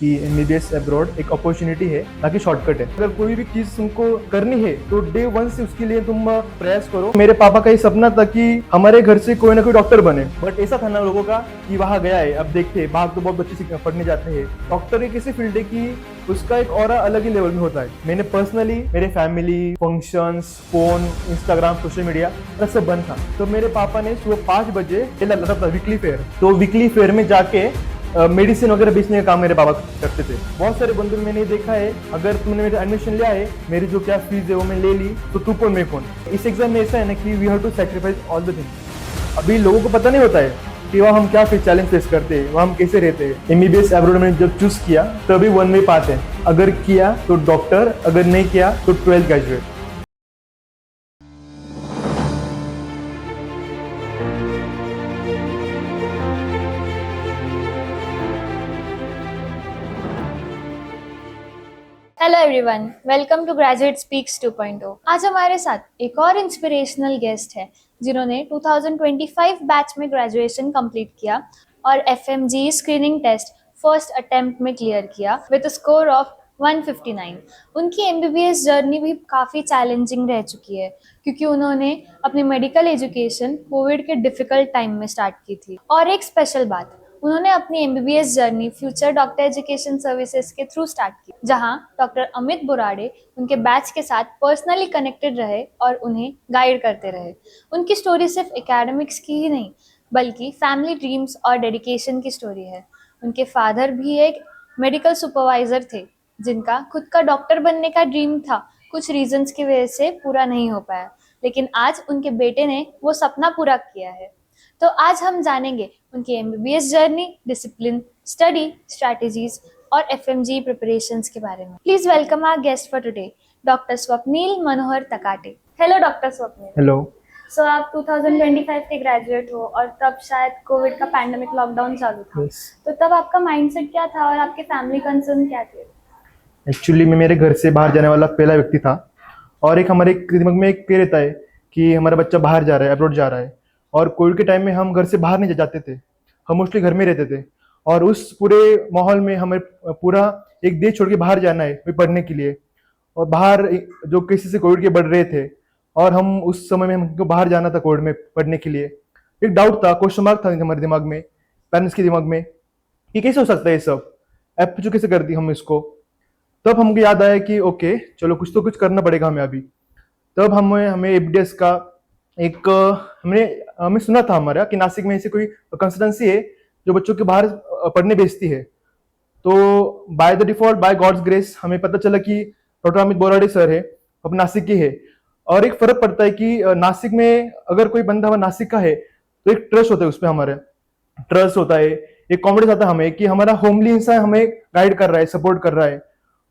कि MBBS abroad एक opportunity है, ताकि शॉर्टकट है। अगर कोई भी चीज तुमको करनी है तो डे वन से उसके लिए तुम प्रयास करो। मेरे पापा का ये सपना था कि हमारे घर से कोई ना कोई डॉक्टर बने, बट ऐसा था ना लोगों का कि वहां गया है, अब देखते हैं, बाहर तो बहुत बच्चे पढ़ने जाते हैं। डॉक्टर एक ऐसी फील्ड है कि उसका एक और अलग ही लेवल में होता है। मैंने पर्सनली मेरे family functions, phone, Instagram, social media सब बंद था, तो मेरे पापा ने सुबह 5 बजे लगा था वीकली फेयर, तो वीकली फेयर में जाके मेडिसिन वगैरह बेचने का काम मेरे पापा करते थे। बहुत सारे बंधु मैंने देखा है, अगर तुमने मेरा एडमिशन लिया है, मेरी जो क्या फीस है वो मैं ले ली, तो तू कौन मैं कौन। इस एग्जाम में ऐसा है ना कि we have to sacrifice all the things. अभी लोगों को पता नहीं होता है कि वहाँ हम क्या चैलेंज फेस करते हैं, वहाँ हम कैसे रहते हैं। एमबीबीएस अब्रॉड में जब चूज किया तभी वन वे पाथ है, अगर किया तो डॉक्टर, अगर नहीं किया तो 12th graduate. Hello everyone, welcome to graduate speaks 2.0। आज हमारे साथ एक और इंस्पिरेशनल गेस्ट है जिन्होंने 2025 बैच में ग्रेजुएशन कंप्लीट किया और FMG screening test first attempt में क्लियर किया विद स्कोर ऑफ 159। उनकी एमबीबीएस जर्नी भी काफ़ी चैलेंजिंग रह चुकी है क्योंकि उन्होंने अपनी मेडिकल एजुकेशन कोविड के डिफिकल्ट टाइम में स्टार्ट की थी। और एक स्पेशल बात, उन्होंने अपनी MBBS journey future doctor education services के थ्रू स्टार्ट की, जहां डॉक्टर अमित बुराड़े उनके बैच के साथ पर्सनली कनेक्टेड रहे और उन्हें गाइड करते रहे। उनकी स्टोरी सिर्फ एकेडमिक्स की ही नहीं बल्कि फैमिली ड्रीम्स और डेडिकेशन की स्टोरी है। उनके फादर भी एक मेडिकल सुपरवाइजर थे जिनका खुद का डॉक्टर बनने का ड्रीम था, कुछ रीजंस की वजह से पूरा नहीं हो पाया, लेकिन आज उनके बेटे ने वो सपना पूरा किया है। तो आज हम जानेंगे उनकी MBBS journey, discipline, study strategies और एफएमजी प्रिपरेशंस के बारे में। Please welcome our guest for today, doctor Swapnil Manohar Takate. Hello doctor Swapnil. Hello. So आप 2025 के ग्रेजुएट हो और तब शायद कोविड का पैंडेमिक लॉकडाउन चालू था। yes. तो तब आपका माइंडसेट क्या था और आपके फैमिली कंसर्न क्या थे? एक्चुअली मैं मेरे घर से बाहर जाने वाला पहला व्यक्ति था, और एक हमारे दिमाग में एक ये रहता है कि हमारा बच्चा बाहर जा रहा है, अब्रॉड जा रहा है। और कोविड के टाइम में हम घर से बाहर नहीं जाते थे, हम मोस्टली घर में रहते थे। और उस पूरे माहौल में हमें पूरा एक देश छोड़ के बाहर जाना है पढ़ने के लिए, और बाहर जो केसेस से कोविड के बढ़ रहे थे, और हम उस समय में हमको बाहर जाना था कोविड में पढ़ने के लिए। एक डाउट था, क्वेश्चन मार्क था हमारे दिमाग में, पेरेंट्स के दिमाग में, कि कैसे हो सकता है ये सब, ऐप जो कैसे कर दी हम इसको। तब हमको याद आया कि ओके चलो कुछ तो कुछ करना पड़ेगा हमें अभी। तब हमें हमें एफडीएस का एक हमें सुना था हमारा कि नासिक में ऐसी कोई कंसल्टेंसी है जो बच्चों के बाहर पढ़ने भेजती है। तो by the default, by God's grace, हमें पता चला कि डॉक्टर अमित बोराडे सर है, अब नासिक के है। और एक फर्क पड़ता है कि नासिक में अगर कोई बंदा हमारा नासिक का है तो एक ट्रस्ट होता है, उस पर हमारा ट्रस्ट होता है, एक कॉन्फिडेंस आता है हमें कि हमारा होमली इंसान हमें गाइड कर रहा है, सपोर्ट कर रहा है।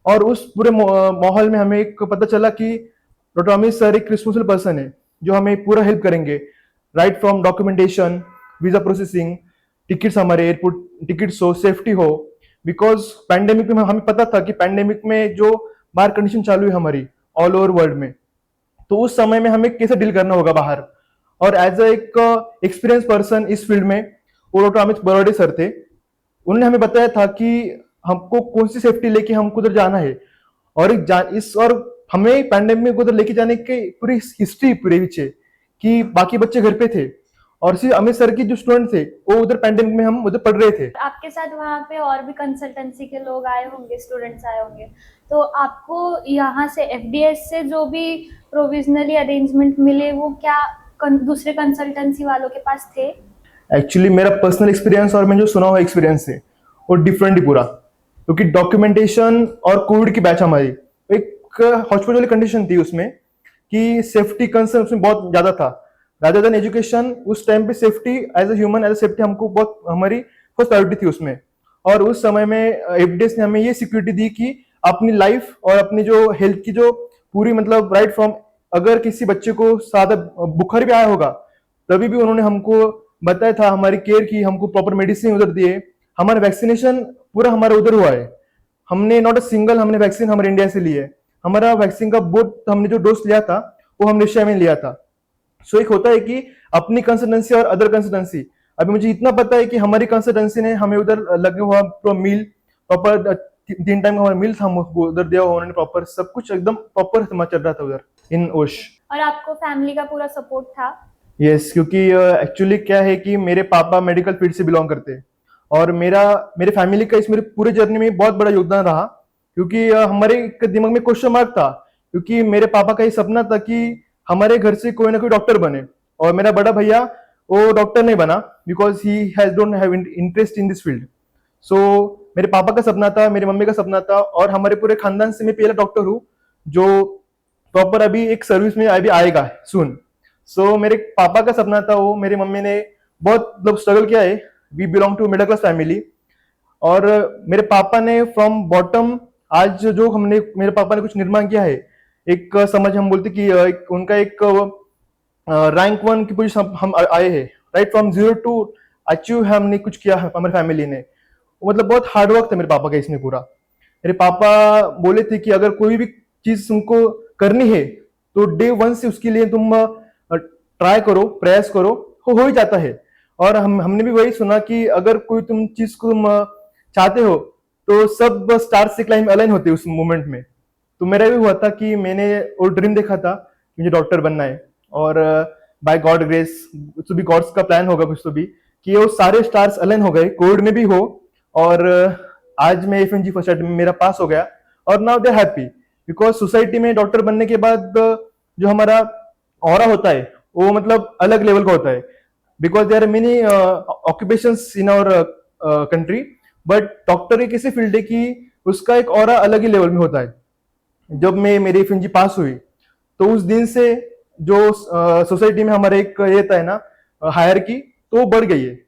और उस पूरे माहौल में हमें एक पता चला कि डॉक्टर अमित सर एक रिस्पॉन्सिबल पर्सन है जो हमें पूरा हेल्प करेंगे, right from documentation, visa processing, tickets, हमारे एयरपोर्ट टिकट्स हो, सेफ्टी हो। बिकॉज पैंडेमिक में हमें पता था कि पैंडेमिक में जो बाहर कंडीशन चालू है हमारी ऑल ओवर वर्ल्ड में, तो उस समय में हमें कैसे डील करना होगा बाहर। और एज अ एक एक्सपीरियंस पर्सन इस फील्ड में, वो डॉक्टर अमित बरोड़े सर थे। उन्होंने हमें बताया था कि हमको कौन सी सेफ्टी लेके हमको उधर जाना है, और और हमें पैंडेमिक उधर लेके जाने की पूरी हिस्ट्री पूरी पीछे, कि बाकी बच्चे घर पे थे और सिर्फ अमित सर की जो स्टूडेंट थे वो उधर पैंडेमिक में हम उधर पढ़ रहे थे। आपके साथ वहाँ पे और भी कंसल्टेंसी के लोग आए होंगे, स्टूडेंट्स आए होंगे, तो आपको यहाँ से एफडीएस से जो भी प्रोविजनली अरेंजमेंट मिले वो क्या दूसरे कंसल्टेंसी वालों के पास थे? एक्चुअली मेरा पर्सनल एक्सपीरियंस और मैं जो सुना हुआ एक्सपीरियंस है वो डिफरेंट ही पूरा, क्योंकि डॉक्यूमेंटेशन और कोविड की बैच हमारी एक हॉस्पिटल वाली कंडीशन थी उसमें, कि सेफ्टी कंसर्न उसमें बहुत ज्यादा था रादर देन एजुकेशन। उस टाइम पे safety as a human, as a safety हमको बहुत हमारी फर्स्ट प्रायोरिटी थी उसमें। और उस समय में एफडीएस ने हमें ये सिक्योरिटी दी कि अपनी लाइफ और अपनी जो हेल्थ की जो पूरी मतलब राइट फ्रॉम, अगर किसी बच्चे को सादा बुखार भी आया होगा तभी भी उन्होंने हमको बताया था, हमारी केयर की, हमको प्रॉपर मेडिसिन उधर दिए। हमारा वैक्सीनेशन पूरा हमारा उधर हुआ है, हमने नॉट अ सिंगल हमने वैक्सीन हमारे इंडिया से ली है। हमारा वैक्सीन का बोथ हमने जो डोज लिया था वो हमने रशिया में लिया था। सो एक होता है कि अपनी कंसल्टेंसी और अदर कंसल्टेंसी। अभी मुझे इतना पता है कि हमारी कंसल्टेंसी ने हमें उधर लगे हुआ पूरा मील, प्रॉपर 3 टाइम का हमारा मील था, हमको उधर दिया उन्होंने प्रॉपर, सब कुछ एकदम प्रॉपर चल रहा था उधर इन ओश। और आपको फैमिली का पूरा सपोर्ट था? यस, क्योंकि एक्चुअली क्या है कि मेरे पापा मेडिकल फील्ड से बिलोंग करते हैं और मेरे फैमिली का इस मेरे पूरे जर्नी में बहुत बड़ा योगदान रहा, क्योंकि हमारे एक दिमाग में क्वेश्चन मार्क था, क्योंकि मेरे पापा का ये सपना था कि हमारे घर से कोई ना कोई डॉक्टर बने, और मेरा बड़ा भैया वो डॉक्टर नहीं बना because he has don't have interest in this field. So मेरे पापा का सपना था, मेरी मम्मी का सपना था, और हमारे पूरे खानदान से मैं पहला डॉक्टर हूँ जो प्रॉपर अभी एक सर्विस में अभी आएगा सुन। सो मेरे पापा का सपना था वो, मेरी मम्मी ने बहुत मतलब स्ट्रगल किया है। We belong to middle class family, और मेरे पापा ने फ्रॉम बॉटम आज जो हमने मेरे पापा ने कुछ निर्माण किया है, एक समझ हम बोलते कि एक उनका एक रैंक 1 की पोजीशन हम आए हैं, राइट फ्रॉम 0 टू अचीव हमने कुछ किया है हमारी फैमिली ने। मतलब बहुत हार्ड वर्क था मेरे पापा का इसमें पूरा। मेरे पापा बोले थे कि अगर कोई भी चीज तुमको करनी है तो डे 1 से उसके लिए तुम ट्राई करो, प्रयास करो, हो ही जाता है। और हमने भी वही सुना कि अगर कोई तुम चीज को तुम चाहते हो तो सब स्टार्स से क्लाइंब अलाइन होते हैं उस मोमेंट में। तो मेरा भी हुआ था कि मैंने वो ड्रीम देखा था कि मुझे डॉक्टर बनना है, और बाय गॉड ग्रेस तो भी गॉड्स का प्लान होगा कुछ तो भी कि वो सारे स्टार्स अलाइन हो गए, कोविड में भी हो, और आज मैं एफएमजी फर्स्ट एड में मेरा पास हो गया, और now they happy because society में डॉक्टर बनने के बाद जो हमारा ऑरा होता है वो मतलब अलग लेवल का होता है, because there are many occupations in our country, but doctor एक ऐसी फील्ड है कि उसका एक ऑरा अलग ही लेवल में होता है। जब मैं मेरी एफएमजी पास हुई तो उस दिन से जो सोसाइटी में हमारे एक ये था ना हायर की, तो वो बढ़ गई है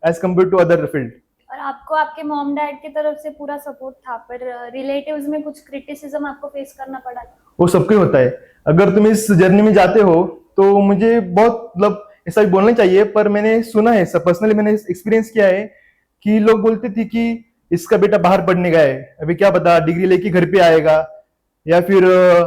as compare to other field. और आपको आपके मॉम डैड की तरफ से पूरा सपोर्ट था, पर रिलेटिव्स में कुछ क्रिटिसिज्म आपको फेस करना पड़ा? वो सबको ही होता है। अगर तुम इस जर्नी में जाते हो तो मुझे बहुत मतलब ऐसा भी बोलना चाहिए, पर मैंने सुना है सब, पर्सनली मैंने एक्सपीरियंस किया है कि लोग बोलते थे कि इसका बेटा बाहर पढ़ने गया है, अभी क्या पता डिग्री लेके घर पे आएगा, या फिर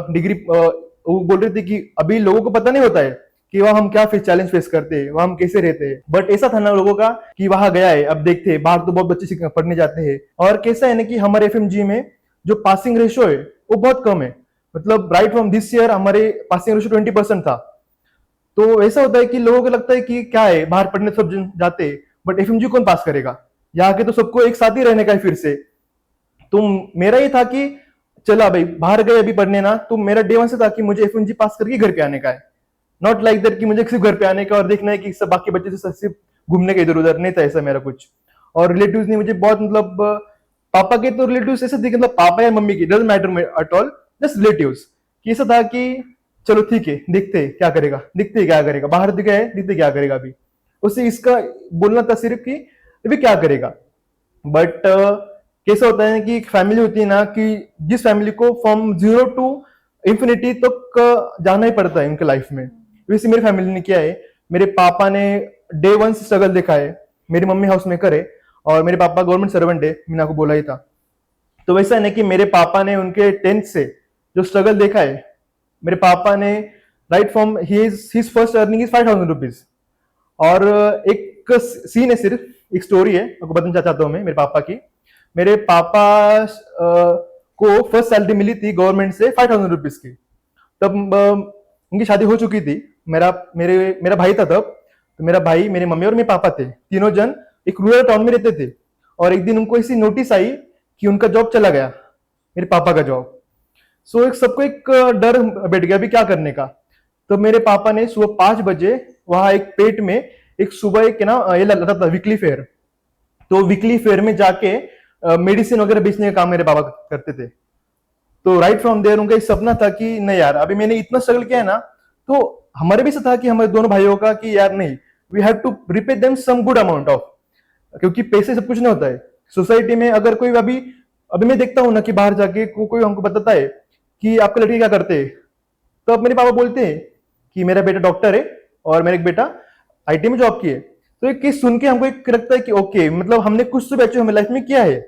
डिग्री वो बोल रहे थे कि अभी लोगों को पता नहीं होता है कि वहां हम क्या चैलेंज फेस करते हैं, वहां हम कैसे रहते हैं। बट ऐसा था ना लोगों का कि वहां गया है, अब देखते हैं बाहर तो बहुत बच्चे पढ़ने जाते हैं, और कैसा है ना कि हमारे एफएमजी में जो पासिंग रेशियो है वो बहुत कम है। मतलब राइट फ्रॉम दिस ईयर हमारे पासिंग रेशियो 20% था। तो ऐसा होता है कि लोगों को लगता है कि क्या है बाहर पढ़ने सब जाते हैं, बट एफएमजी कौन पास करेगा, यहाँ के तो सबको एक साथ ही रहने का है फिर से। तो मेरा ये था कि चला भाई बाहर गए अभी पढ़ने ना, तो मेरा डे 1 से था कि मुझे एफएमजी पास करके घर पे आने का है, नॉट लाइक दैट कि मुझे सिर्फ घर पे आने का और देखना है कि सब बाकी बच्चे से सिर्फ घूमने का इधर उधर, नहीं था ऐसा मेरा कुछ। और रिलेटिव्स ने मुझे बहुत मतलब पापा के तो रिलेटिव्स ऐसे थे, मतलब पापा या मम्मी की doesn't matter at all, just relatives कि ऐसा था कि चलो ठीक है देखते हैं क्या करेगा, दिखते हैं क्या करेगा, बाहर दिखा है दिखते क्या करेगा, अभी उसे इसका बोलना था सिर्फ कि अभी क्या करेगा। बट कैसा होता है कि एक फैमिली होती है ना कि जिस फैमिली को फ्रॉम 0 टू इंफिनिटी तक जाना ही पड़ता है उनके लाइफ में, वैसे मेरी फैमिली ने किया है। मेरे पापा ने डे 1 से स्ट्रगल देखा है, मेरी मम्मी हाउस मेकर है और मेरे पापा गवर्नमेंट सर्वेंट है, मैंने आपको बोला ही था। तो वैसा है कि मेरे पापा ने उनके 10th से जो स्ट्रगल देखा है, मेरे पापा ने right from his first earning is 5,000 rupees. और एक सीन है, सिर्फ एक स्टोरी है आपको बताना चाहता हूँ मैं मेरे पापा की। मेरे पापा को फर्स्ट सैलरी मिली थी गवर्नमेंट से 5,000 रुपीज की। तब उनकी शादी हो चुकी थी, मेरा भाई था तब। तो मेरा भाई, मेरी मम्मी और मेरे पापा थे, तीनों जन एक रूरल टाउन में रहते थे। और एक दिन उनको ऐसी नोटिस आई कि उनका जॉब चला गया, मेरे पापा का जॉब। सो एक सबको एक डर बैठ गया अभी क्या करने का। तो मेरे पापा ने सुबह 5 बजे वहां एक पेट में एक सुबह एक ना ये लगता था वीकली फेयर, तो वीकली फेयर में जाके मेडिसिन वगैरह बेचने का काम मेरे पापा करते थे। तो राइट फ्रॉम देयर उनका एक सपना था कि नहीं यार अभी मैंने इतना स्ट्रगल किया है ना, तो हमारे भी से था कि हमारे दोनों भाइयों का कि यार नहीं, we have to repay them some good amount of, क्योंकि पैसे सब कुछ नहीं होता है सोसाइटी में। अगर कोई अभी मैं देखता हूँ ना कि बाहर जाके कोई हमको बताता है कि आपके लड़के क्या करते हैं, तो अब मेरे पापा बोलते हैं कि मेरा बेटा डॉक्टर है और मेरा एक बेटा आईटी में जॉब किए। तो एक केस सुन के हमको एक लगता है कि ओके, मतलब हमने कुछ तो अचीव हमें लाइफ में किया है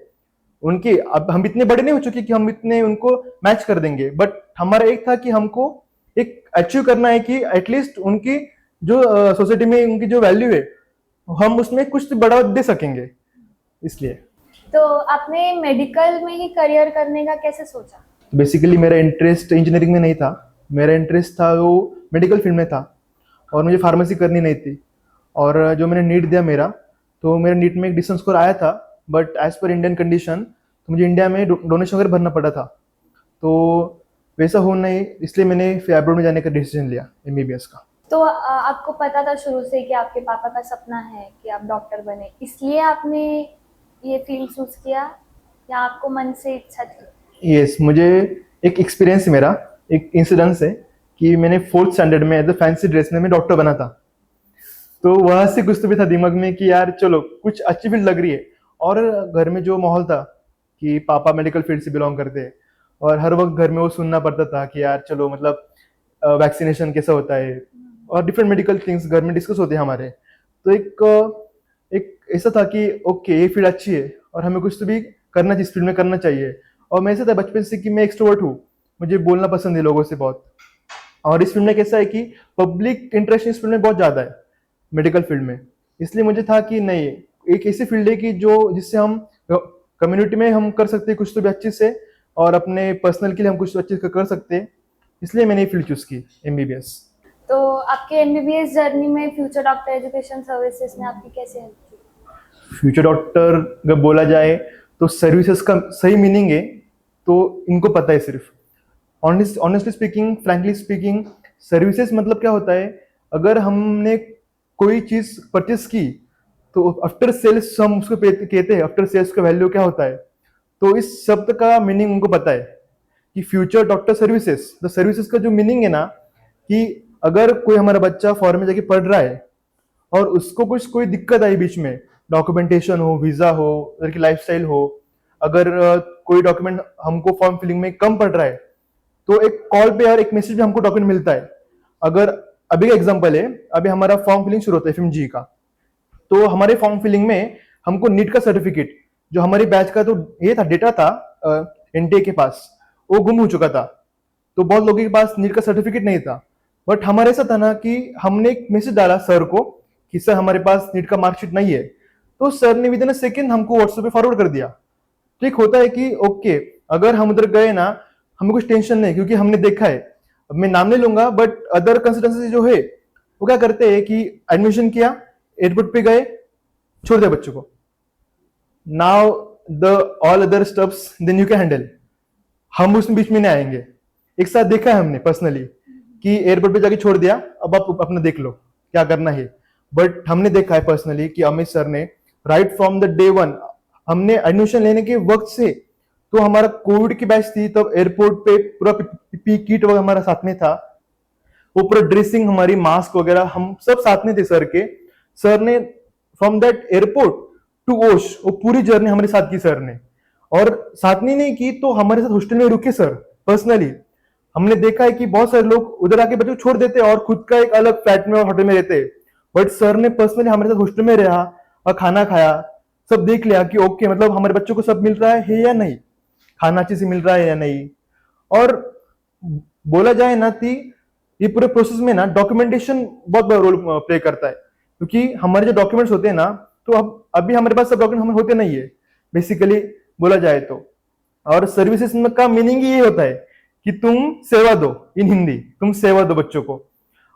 उनके। अब हम इतने बड़े नहीं हो चुके कि हम इतने उनको मैच कर देंगे, बट हमारा एक था कि हमको एक अचीव करना है कि एटलीस्ट उनकी जो सोसाइटी में उनकी जो वैल्यू है हम उसमें कुछ तो बड़ा दे सकेंगे, इसलिए। तो आपने मेडिकल में ही करियर करने का कैसे सोचा? बेसिकली मेरा इंटरेस्ट इंजीनियरिंग में नहीं था, मेरा इंटरेस्ट था वो मेडिकल फील्ड में था, और मुझे फार्मेसी करनी नहीं थी। और जो मैंने नीट दिया मेरा, तो मेरा नीट में एक डिस्टेंस स्कोर आया था, but as per Indian condition तो मुझे इंडिया में डोनेशन वगैरह भरना पड़ा था। तो वैसा हो नहीं, इसलिए मैंने फिर अब्रॉड में जाने का डिसीजन लिया एमबीबीएस का। तो आपको पता था शुरू से कि आपके पापा का सपना है कि आप डॉक्टर बने, इसलिए आपने ये फील्ड चूज किया या आपको मन से इच्छा थी? यस, मुझे एक एक्सपीरियंस है मेरा, एक इंसिडेंस है कि मैंने फोर्थ स्टैंडर्ड में एज अ फैंसी ड्रेस में मैं डॉक्टर बना था। तो वहां से कुछ तो भी था दिमाग में कि यार चलो कुछ अच्छी फील्ड लग रही है। और घर में जो माहौल था कि पापा मेडिकल फील्ड से बिलोंग करते हैं, और हर वक्त घर में वो सुनना पड़ता था कि यार चलो मतलब वैक्सीनेशन कैसा होता है, और डिफरेंट मेडिकल थिंग्स घर में डिस्कस होते हैं हमारे। तो एक ऐसा था कि ओके ये फील्ड अच्छी है और हमें कुछ तो भी करना चाहिए, इस फील्ड में करना चाहिए। और मैं ऐसा था बचपन से कि मैं एक्सट्रोवर्ट हूँ, मुझे बोलना पसंद है लोगों से बहुत। और इस फील्ड में कैसा है कि पब्लिक इंटरेक्शन इस फील्ड में बहुत ज़्यादा है, मेडिकल फील्ड में। इसलिए मुझे था कि नहीं, एक ऐसी फील्ड है कि जो जिससे हम कम्युनिटी में हम कर सकते हैं कुछ तो भी अच्छे से, और अपने पर्सनल के लिए हम कुछ तो अच्छे से कर सकते हैं। इसलिए मैंने ये फील्ड चूज की, एमबीबीएस। तो आपके एमबीबीएस जर्नी में फ्यूचर डॉक्टर एजुकेशन सर्विसेज ने आपकी कैसे हेल्प की? फ्यूचर डॉक्टर अगर बोला जाए तो सर्विसेज का सही मीनिंग है तो इनको पता है सिर्फ। Honestly speaking, frankly speaking, services मतलब क्या होता है, अगर हमने कोई चीज परचेस की तो आफ्टर सेल्स हम उसको कहते हैं, आफ्टर सेल्स का वैल्यू क्या होता है। तो इस शब्द का मीनिंग उनको पता है कि फ्यूचर डॉक्टर सर्विसेज, तो सर्विसेज का जो मीनिंग है ना, कि अगर कोई हमारा बच्चा फॉरेन में जाके पढ़ रहा है और उसको कुछ कोई दिक्कत आई बीच में, डॉक्यूमेंटेशन हो, वीजा हो, उधर की लाइफस्टाइल हो, अगर कोई डॉक्यूमेंट हमको फॉर्म फिलिंग में कम पड़ रहा है, तो एक कॉल पे और एक मैसेज में हमको डॉक्यूमेंट मिलता है। अगर अभी का एग्जांपल है, अभी हमारा फॉर्म फिलिंग शुरू होता है एफएमजी का, तो हमारे फॉर्म फिलिंग में हमको नीट का सर्टिफिकेट, जो हमारे बैच का तो ये था, डेटा था एनटीए के पास, वो गुम हो चुका था। तो बहुत लोगों के पास नीट का सर्टिफिकेट नहीं था। बट हमारे ऐसा था ना कि हमने एक मैसेज डाला सर को कि सर हमारे पास नीट का मार्कशीट नहीं है, तो सर ने विद इन अ सेकेंड हमको व्हाट्सएप पे फॉरवर्ड कर दिया। तो एक होता है कि ओके, अगर हम उधर गए ना, हमें कुछ टेंशन नहीं, क्योंकि हमने देखा है। अब मैं नाम नहीं लूंगा, बट अदर कंसल्टेंसी जो है वो क्या करते हैं कि एडमिशन किया, एयरपोर्ट पे गए, छोड़ दिया बच्चों को। Now the all other stuffs then you can handle, हम उसमें बीच में नहीं आएंगे। एक साथ देखा है हमने पर्सनली कि एयरपोर्ट पे जाके छोड़ दिया, अब आप अपना देख लो क्या करना है। बट हमने देखा है पर्सनली कि अमित सर ने right from the day one, हमने एडमिशन लेने के वक्त से, तो हमारा कोविड की बैच थी तब एयरपोर्ट पे पूरा पी किट वगैरह हमारा साथ में था, वो पूरा ड्रेसिंग हमारी, मास्क वगैरह हम सब साथ में थे सर के। सर ने फ्रॉम दैट एयरपोर्ट टू ओश वो पूरी जर्नी हमारे साथ की सर ने। और साथ में नहीं की तो हमारे साथ हॉस्टल में रुके सर पर्सनली। हमने देखा है कि बहुत सारे लोग उधर आके बच्चों को छोड़ देते हैं और खुद का एक अलग फ्लैट में और होटल में रहते हैं, बट सर ने पर्सनली हमारे साथ हॉस्टल में रहा और खाना खाया, सब देख लिया कि ओके मतलब हमारे बच्चों को सब मिल रहा है या नहीं, खाना अच्छे से मिल रहा है या नहीं। और बोला जाए ना कि ये पूरे प्रोसेस में ना डॉक्यूमेंटेशन बहुत बड़ा रोल प्ले करता है, क्योंकि हमारे जो डॉक्यूमेंट्स होते हैं ना, तो अब अभी हमारे पास सब डॉक्यूमेंट हमें होते नहीं है बेसिकली बोला जाए तो। और सर्विसेज का मीनिंग ही ये होता है कि तुम सेवा दो, इन हिंदी तुम सेवा दो बच्चों को।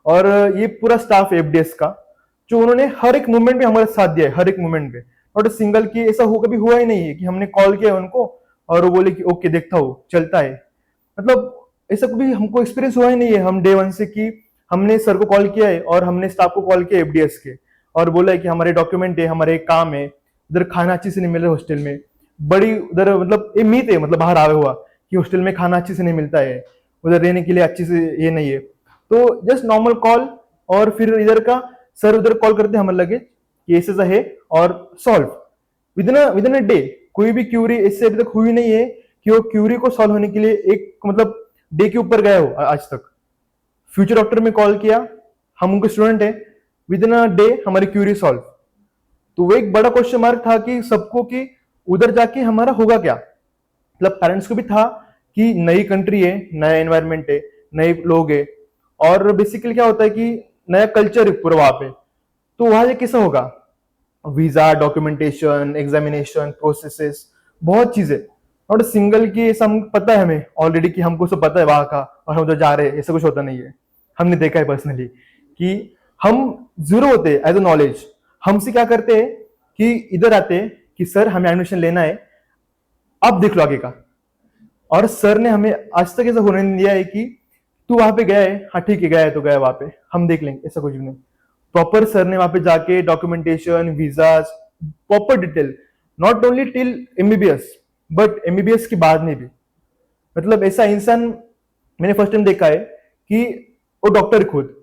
और ये पूरा स्टाफ एफडीएस का, जो उन्होंने हर एक मूवमेंट में हमारे साथ दिया है, हर एक मूवमेंट पे, नॉट सिंगल की ऐसा हो कभी हुआ ही नहीं है कि हमने कॉल किया उनको और वो बोले कि ओके देखता हूँ चलता है। मतलब ऐसा कभी हमको एक्सपीरियंस हुआ ही नहीं है हम डे वन से कि हमने सर को कॉल किया है और हमने स्टाफ को कॉल किया एफडीएस के और बोला है कि हमारे डॉक्यूमेंट है, हमारे काम है, उधर खाना अच्छे से नहीं मिल रहा हॉस्टल में, बड़ी उधर मतलब ये मीत है, मतलब बाहर आया हुआ कि हॉस्टल में खाना अच्छे से नहीं मिलता है, उधर रहने के लिए अच्छे से ये नहीं है। तो जस्ट नॉर्मल कॉल, और फिर इधर का सर उधर कॉल करते हमें लगे केसेस है और solve with in a day. कोई भी क्यूरी इससे अभी तक हुई नहीं है कि वो क्यूरी को सॉल्व होने के लिए एक मतलब डे के ऊपर गए हो आज तक। फ्यूचर डॉक्टर में कॉल किया, हम उनके स्टूडेंट है, विद इन अ डे हमारी क्यूरी सॉल्व। तो वो एक बड़ा क्वेश्चन मार्क था कि सबको कि उधर जाके हमारा होगा क्या। मतलब पेरेंट्स को भी था कि नई कंट्री है, नया एनवायरनमेंट है, नए लोग है, और बेसिकली क्या होता है कि नया कल्चर है पूरा वहां पे, तो वहां से कैसा होगा। वीजा, डॉक्यूमेंटेशन, एग्जामिनेशन, प्रोसेसेस, बहुत चीजें। नॉट सिंगल की ऐसा हम पता है हमें ऑलरेडी कि हमको सब पता है वहां का और हम जो जा रहे हैं, ऐसा कुछ होता नहीं है। हमने देखा है पर्सनली कि हम जीरो होते एज अ नॉलेज। हमसे क्या करते हैं कि इधर आते हैं कि सर हमें एडमिशन लेना है, अब देख लो आगे का। और सर ने हमें आज तक ऐसा होने नहीं दिया है कि तू वहां पे गया है, हाँ ठीक है गया है तो गया वहां पे, हम देख लेंगे, ऐसा कुछ भी नहीं। प्रॉपर सर ने वहां पे जाके documentation, visas, proper detail, not only till MBBS but MBBS के बाद में भी। मतलब ऐसा इंसान मैंने फर्स्ट टाइम देखा है कि वो डॉक्टर खुद,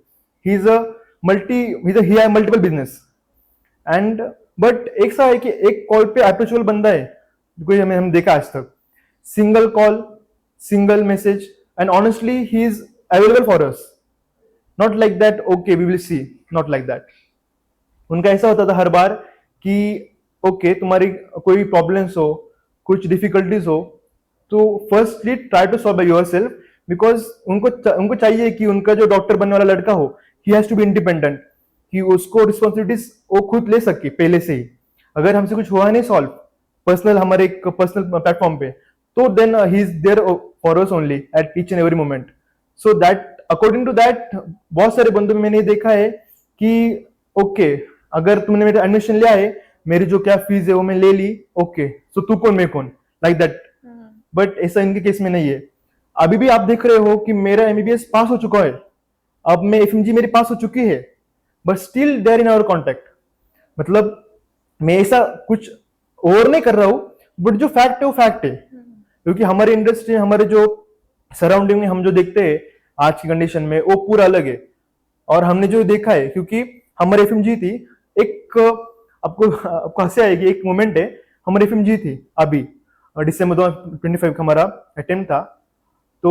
ही इज अ ही है मल्टीपल बिजनेस एंड, बट एक सा है कि एक कॉल पे अप्रोचेबल बंदा है, कोई हमें हम देखा आज तक। Single call, single message, and honestly he is available for us. Not like that okay we will see, not like that. उनका ऐसा होता था हर बार कि ओके तुम्हारी कोई प्रॉब्लम्स हो, कुछ डिफिकल्टीज हो, तो firstly try to solve by yourself, because उनको चाहिए कि उनका जो डॉक्टर बनने वाला लड़का हो, he has to be independent, कि उसको रिस्पॉन्सिबिलिटीज वो खुद ले सके पहले से ही। अगर हमसे कुछ हुआ नहीं सॉल्व पर्सनल, हमारे एक पर्सनल प्लेटफॉर्म पे, तो then he is there for us only at each and every moment. So that according to that बहुत सारे बंदों में मैंने देखा है कि ओके अगर तुमने मेरा एडमिशन लिया है, मेरी जो क्या फीस है वो मैं ले ली, ओके सो तू कौन मैं कौन, लाइक दैट। बट ऐसा इनके केस में नहीं है। अभी भी आप देख रहे हो कि मेरा एमबीबीएस पास हो चुका है, अब मैं एफएमजी मेरी पास हो चुकी है, but still there in our contact. मतलब मैं ऐसा कुछ और नहीं कर रहा हूं, बट जो फैक्ट है वो फैक्ट है। क्योंकि हमारी इंडस्ट्री, हमारे जो सराउंडिंग में हम जो देखते हैं आज की कंडीशन में, वो पूरा अलग है। और हमने जो देखा है, क्योंकि हमारी एफएमजी थी एक, आपको हंसी आएगी, एक मोमेंट है, हमारी एफएमजी थी अभी दिसंबर 2025 का हमारा अटेम्प्ट था। तो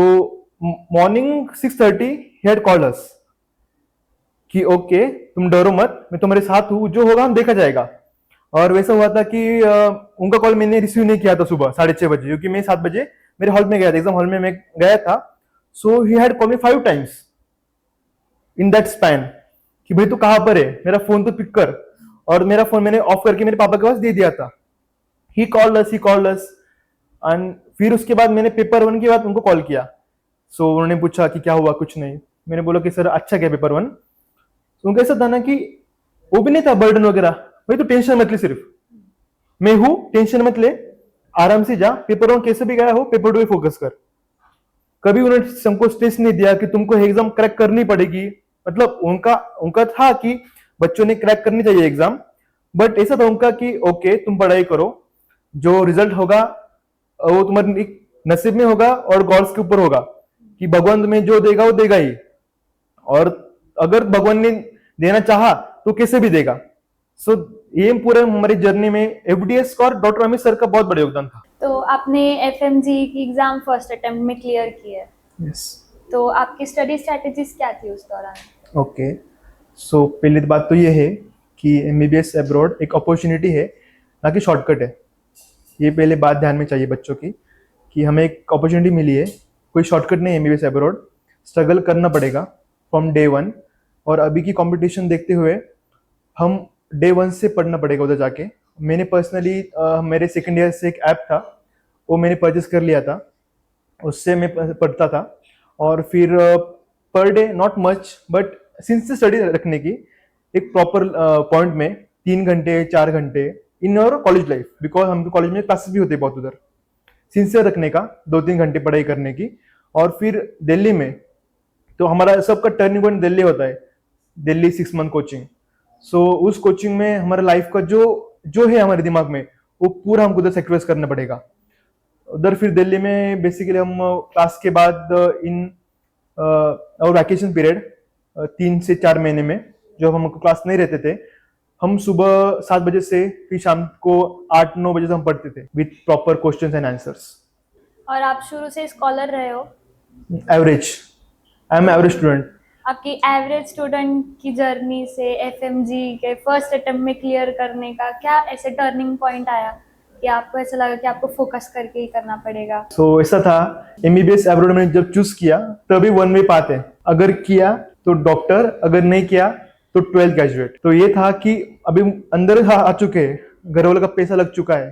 मॉर्निंग 6:30 ही हैड कॉल्ड अस कि ओके तुम डरो मत, मैं तुम्हारे साथ हूं, जो होगा हम देखा जाएगा। और वैसा हुआ था कि उनका कॉल मैंने रिसीव नहीं किया था सुबह 6:30 बजे, क्योंकि मैं 7 बजे मेरे हॉल में गया था, एग्जाम हॉल में मैं गया था। So he had call me 5 times in that span कि भाई तू कहां पर है, मेरा फोन तो पिक कर। और मेरा फोन मैंने ऑफ करके मेरे पापा के पास दे दिया था। ही कॉल्ड अस एंड फिर उसके बाद मैंने पेपर 1 के बाद उनको कॉल किया। सो उन्होंने पूछा कि क्या हुआ, कुछ नहीं। मैंने बोला कि सर अच्छा क्या पेपर 1। तो उनका ऐसा था ना कि वो भी नहीं था बर्डन वगैरह, भाई तू टेंशन मत ले, सिर्फ मैं हूं, टेंशन मत ले, आराम से जा, पेपर 1 कैसे भी गया हो पेपर 2 पे फोकस कर। कभी उन्होंने हमको स्ट्रेस नहीं दिया कि तुमको एग्जाम क्रैक करनी पड़ेगी। मतलब उनका था कि बच्चों ने क्रैक करनी चाहिए एग्जाम, बट ऐसा था उनका कि ओके तुम पढ़ाई करो, जो रिजल्ट होगा वो तुम्हारे नसीब में होगा और गॉड्स के ऊपर होगा, कि भगवान तुम्हें जो देगा वो देगा ही। और अगर भगवान ने देना चाहा तो कैसे भी देगा। सो ये पूरे हमारी जर्नी में एफडीएस का और डॉक्टर अमित सर का बहुत बड़ा योगदान था। तो आपने एफएमजी की एग्जाम फर्स्ट अटेम्प्ट में क्लियर की है, यस। तो आपकी स्टडी स्ट्रेटेजीज क्या थी उस दौरान? ओके, सो पहली बात तो ये है कि एमबीबीएस अब्रॉड एक अपॉर्चुनिटी है, ना कि शॉर्टकट है। ये पहले बात ध्यान में चाहिए बच्चों की, कि हमें एक अपॉर्चुनिटी मिली है, कोई शॉर्टकट नहीं है एमबीबीएस अब्रॉड। स्ट्रगल करना पड़ेगा फ्रॉम डे 1। और अभी की कंपटीशन देखते हुए हम डे 1 से पढ़ना पड़ेगा उधर जाके। मैंने पर्सनली मेरे सेकेंड ईयर से एक ऐप था, वो मैंने परचेस कर लिया था, उससे मैं पढ़ता था। और फिर per day not much but since study रखने की एक प्रॉपर पॉइंट में 3 घंटे 4 घंटे इन और कॉलेज लाइफ, बिकॉज हमको कॉलेज में क्लासेस भी होते हैं बहुत उधर, सिंसियर रखने का 2-3 घंटे पढ़ाई करने की। और फिर दिल्ली में तो हमारा सबका टर्निंग पॉइंट दिल्ली होता है, दिल्ली 6 मंथ कोचिंग। सो उस कोचिंग में हमारे लाइफ का जो है हमारे दिमाग में, वो पूरा हमको उधर सेक्रीफाइस करना पड़ेगा। उधर फिर दिल्ली में बेसिकली हम क्लास के बाद इन और वैकेशन पीरियड 3 से 4 महीने में जब हमको क्लास नहीं रहते थे, हम सुबह 7 बजे से फिर शाम को 8-9 बजे से हम पढ़ते थे with proper questions and answers. और आप शुरू से स्कॉलर रहे हो? Average, I am average student. आपकी एवरेज स्टूडेंट की जर्नी से एफएमजी के फर्स्ट अटेम्प्ट में क्लियर करने का क्या ऐसे टर्निंग पॉइंट आया कि आपको ऐसा लगा कि आपको फोकस करके ही करना पड़ेगा? सो ऐसा था, एमबीबीएस अब्रॉड मैंने जब चूज किया तभी 1 वे पाथ है, अगर किया तो डॉक्टर, अगर नहीं किया तो 12th ग्रेजुएट। तो ये था कि अभी अंदर आ चुके हैं, घर वालों का पैसा लग चुका है,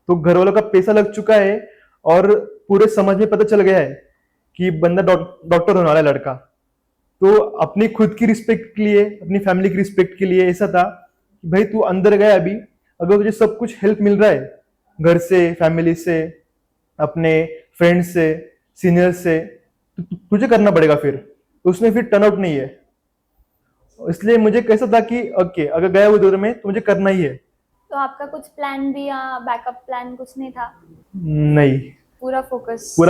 तो घर वालों का पैसा लग चुका है और पूरे समाज में पता चल गया है कि बंदा डॉक्टर होने वाला है लड़का। तो अपनी खुद की रिस्पेक्ट के लिए, अपनी फैमिली की रिस्पेक्ट के लिए ऐसा था कि भाई तू अंदर गया अभी, अगर तुझे सब कुछ हेल्प मिल रहा है घर से, फैमिली से, अपने फ्रेंड्स से, सीनियर से, तो तुझे करना पड़ेगा फिर, उसमें फिर टर्न आउट नहीं है। इसलिए मुझे कैसा था कि ओके अगर गया वो दौर में तो मुझे करना ही है। तो आपका कुछ प्लान भी या बैकअप प्लान कुछ नहीं था? नहीं, पूरा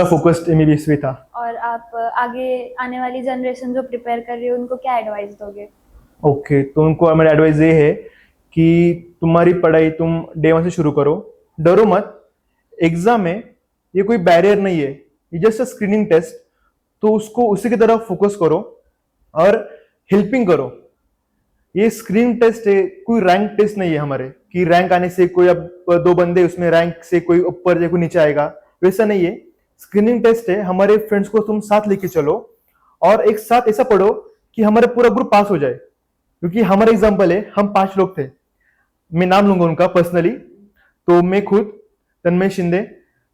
फोकस्ड एमबीबीएस में था। और आप आगे आने वाली जनरेशन जो प्रिपेयर कर रही है उनको क्या एडवाइस दोगे? ओके, तो उनको मेरा एडवाइस ये है कि तुम्हारी पढ़ाई तुम डे वन से शुरू करो, डरो मत। एग्जाम में ये कोई बैरियर नहीं है, ये जस्ट अ स्क्रीनिंग टेस्ट, तो उसको उसी की तरफ फोकस करो और हेल्पिंग करो। ये स्क्रीन टेस्ट है, कोई रैंक टेस्ट नहीं है हमारे कि रैंक आने से कोई अब दो बंदे उसमें रैंक से कोई ऊपर या कोई नीचे आएगा, वैसा नहीं है। स्क्रीनिंग टेस्ट है, हमारे फ्रेंड्स को तुम साथ लेके चलो और एक साथ ऐसा पढ़ो कि हमारा पूरा ग्रुप पास हो जाए। क्योंकि हमारा एग्जाम्पल है, हम 5 लोग थे, मैं नाम लूंगा उनका पर्सनली। तो मैं खुद, तन्मय शिंदे,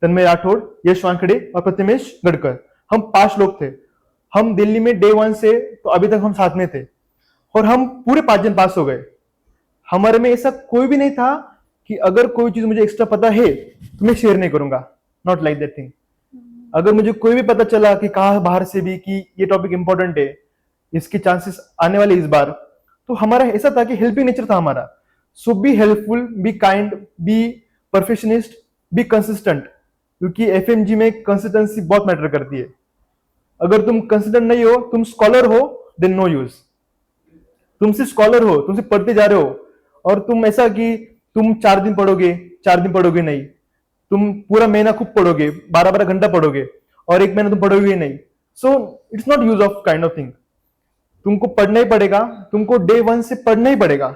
तन्मय राठौड़, यश वानखेड़े और प्रतिमेश गढ़कर, हम 5 लोग थे। हम दिल्ली में डे वन से तो अभी तक हम साथ में थे और हम पूरे 5 जन पास हो गए। हमारे में ऐसा कोई भी नहीं था कि अगर कोई चीज मुझे एक्स्ट्रा पता है तो मैं शेयर नहीं करूंगा, नॉट लाइक दैट थिंग। अगर मुझे कोई भी पता चला कि कहा बाहर से भी कि ये टॉपिक इंपॉर्टेंट है, इसके चांसेस आने वाले इस बार, तो हमारा ऐसा था कि हेल्पिंग नेचर था हमारा। So be helpful, be kind, be perfectionist, be consistent. क्योंकि एफएमजी में कंसिस्टेंसी बहुत मैटर करती है। अगर तुम कंसिस्टेंट नहीं हो, तुम स्कॉलर हो, देन नो यूज। तुम सिर्फ स्कॉलर हो, तुम सिर्फ पढ़ते जा रहे हो और तुम ऐसा कि तुम 4 दिन पढ़ोगे, 4 दिन पढ़ोगे नहीं, तुम पूरा महीना खूब पढ़ोगे, 12-12 घंटा पढ़ोगे और एक महीना तुम पढ़ोगे ही नहीं। So it's not use of kind of thing. तुमको पढ़ना ही पड़ेगा, तुमको डे वन से पढ़ना ही पड़ेगा।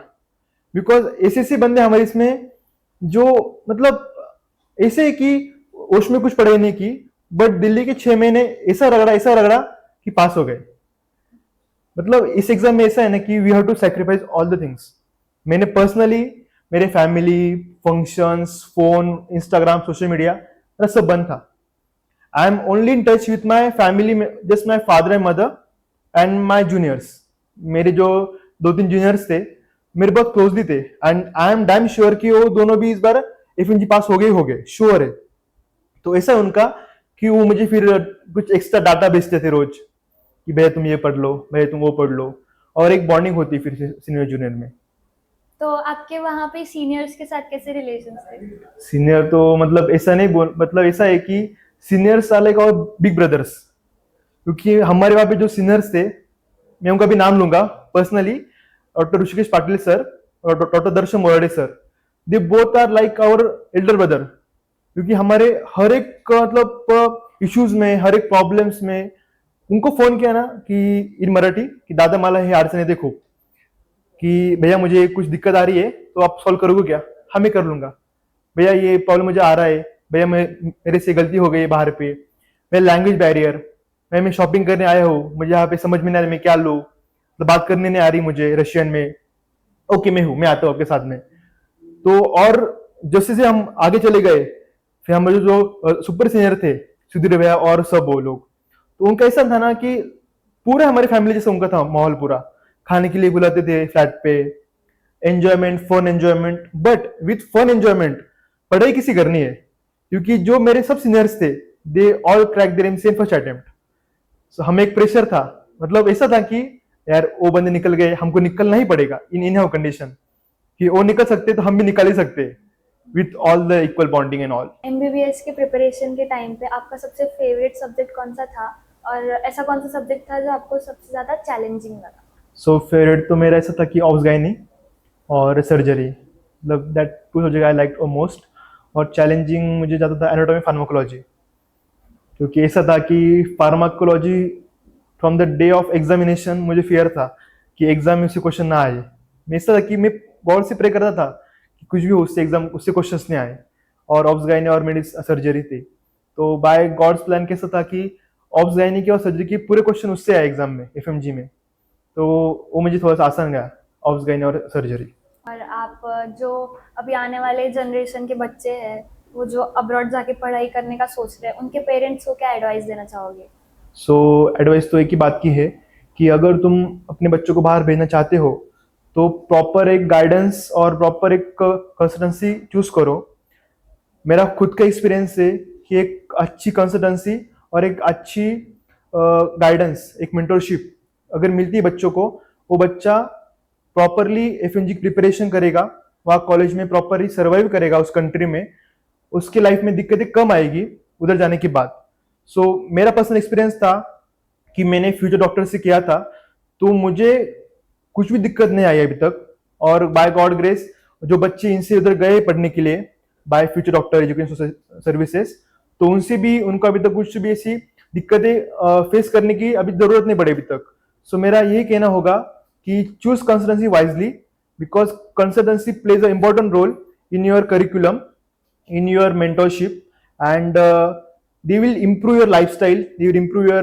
बिकॉज ऐसे ऐसे बंदे हमारे इसमें जो मतलब ऐसे है कि उसमें कुछ पढ़ाई नहीं की, बट दिल्ली के 6 महीने ऐसा रगड़ा कि पास हो गए। मतलब इस एग्जाम में ऐसा है ना कि we have to sacrifice all the things. मैंने पर्सनली मेरे family, functions, phone, Instagram, social media, मेरा सब बंद था। I am only in touch with my family, just my father and mother and my juniors. मेरे जो 2-3 जूनियर्स थे मेरे बहुत क्लोजली थे and I am damn sure कि वो दोनों भी इस बार एफएमजी पास हो गए, श्योर है। तो ऐसा उनका कि वो मुझे फिर कुछ एक्स्ट्रा डाटा भेजते थे रोज कि भैया तुम ये पढ़ लो, भैया तुम वो पढ़ लो, और एक बॉन्डिंग होती फिर सीनियर जूनियर में। तो आपके वहाँ पे सीनियर्स के साथ कैसे रिलेशन थे? सीनियर तो मतलब ऐसा नहीं मतलब ऐसा है कि सीनियर्स आर लाइक और बिग ब्रदर्स। क्योंकि हमारे वहाँ पे जो सीनियर्स थे, मैं उनका भी नाम लूंगा personally, doctor Rishikesh Patil sir और doctor Darshan Morade sir, they both are like our elder brother. क्योंकि हमारे हर एक मतलब इश्यूज में, हर एक प्रॉब्लम्स में उनको फोन किया ना कि इन मराठी कि दादा मला हे अडचण देखो कि भैया मुझे कुछ दिक्कत आ रही है तो आप सॉल्व करोगे क्या? हाँ मैं कर लूंगा। भैया ये प्रॉब्लम मुझे आ रहा है, भैया मेरे से गलती हो गई है बाहर पे, मैं लैंग्वेज बैरियर, मैं शॉपिंग करने आया हूँ, मुझे यहाँ पे समझ में नहीं आ रहा मैं क्या लूँ, तो बात करने नहीं आ रही मुझे रशियन में, ओके मैं आता हूँ आपके साथ में। तो और जैसे से हम आगे चले गए, फिर हमारे जो सुपर सीनियर थे सुधीर भैया और सब वो लोग, तो उनका ऐसा था ना कि पूरा हमारी फैमिली जैसा उनका था माहौल। पूरा खाने के लिए बुलाते थे फ्लैट पे, enjoyment, fun enjoyment, but with fun enjoyment पढ़ाई किसी करनी है। क्योंकि जो मेरे सब सीनियर्स थे they all crack their same first attempt. So हमें एक प्रेशर था, मतलब ऐसा था कि यार वो बंदे निकल गए, हमको निकलना ही पड़ेगा इन हाउ कंडीशन कि वो निकल सकते तो हम भी निकल ही सकते, with all the equal bonding and all. MBBS के प्रिपरेशन के टाइम पे आपका सबसे फेवरेट सब्जेक्ट कौन सा था और ऐसा कौन सा सब्जेक्ट था जो आपको सबसे ज्यादा चैलेंजिंग लगा? सो फेवरेट तो मेरा ऐसा था कि ऑब्स गायनी और सर्जरी, मतलब that 2 subject I like most. और चैलेंजिंग मुझे ज़्यादा था एनाटॉमी फार्माकोलॉजी, क्योंकि ऐसा था कि pharmacology from the day of examination मुझे फियर था कि एग्जाम में उससे क्वेश्चन ना आए। मैं ऐसा था कि मैं गॉड से प्रे करता था कि कुछ भी हो उससे एग्जाम उससे क्वेश्चंस नहीं आए। और ऑब्स गायनी और मेरी सर्जरी थी, तो बाय गॉड्स प्लान कैसा था कि ऑब्स गायनी की और सर्जरी की पूरे क्वेश्चन उससे आए एग्जाम में एफएमजी में। तो वो मुझे थोड़ा सा आसान गया, ऑब्स गाइन और सर्जरी। और आप जो अभी आने वाले जनरेशन के बच्चे हैं, वो जो अब्रॉड जाके पढ़ाई करने का सोच रहे हैं, उनके पेरेंट्स को क्या एडवाइस देना चाहोगे? सो एडवाइस तो एक ही बात की है कि अगर तुम अपने बच्चों को बाहर भेजना चाहते हो तो प्रॉपर एक गाइडेंस और प्रॉपर एक कंसल्टेंसी चूज करो। मेरा खुद का एक्सपीरियंस है कि एक अच्छी कंसल्टेंसी और एक अच्छी गाइडेंस, एक मेंटरशिप अगर मिलती है बच्चों को, वो बच्चा प्रॉपरली एफएमजी की प्रिपरेशन करेगा, वहाँ कॉलेज में प्रॉपरली सर्वाइव करेगा उस कंट्री में, उसके लाइफ में दिक्कतें कम आएगी उधर जाने के बाद। सो मेरा पर्सनल एक्सपीरियंस था कि मैंने फ्यूचर डॉक्टर से किया था, तो मुझे कुछ भी दिक्कत नहीं आई अभी तक। और बाय गॉड ग्रेस जो बच्चे इनसे उधर गए पढ़ने के लिए by future doctor education services, तो उनसे भी उनको अभी तक कुछ भी ऐसी दिक्कतें फेस करने की अभी जरूरत नहीं पड़ी अभी तक। सो मेरा ये कहना होगा कि choose consultancy wisely, because consultancy plays a important role in your curriculum, in your mentorship, and they will improve your lifestyle, they will improve your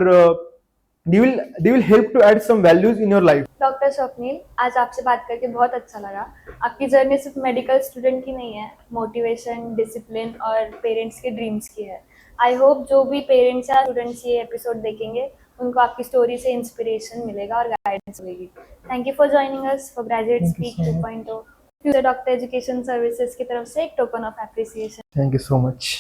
they will help to add some values in your life. Doctor Swapnil, आज आपसे बात करके बहुत अच्छा लगा। आपकी journey सिर्फ medical student की नहीं है, मोटिवेशन, डिसिप्लिन और पेरेंट्स के ड्रीम्स की है। आई होप जो भी पेरेंट्स या स्टूडेंट्स ये एपिसोड देखेंगे, उनको आपकी स्टोरी से इंस्पिरेशन मिलेगा और गाइडेंस मिलेगी। Thank you for joining us for graduate Thank you speak so 2.0। Future doctor education services की तरफ से एक token of appreciation. Thank you so much.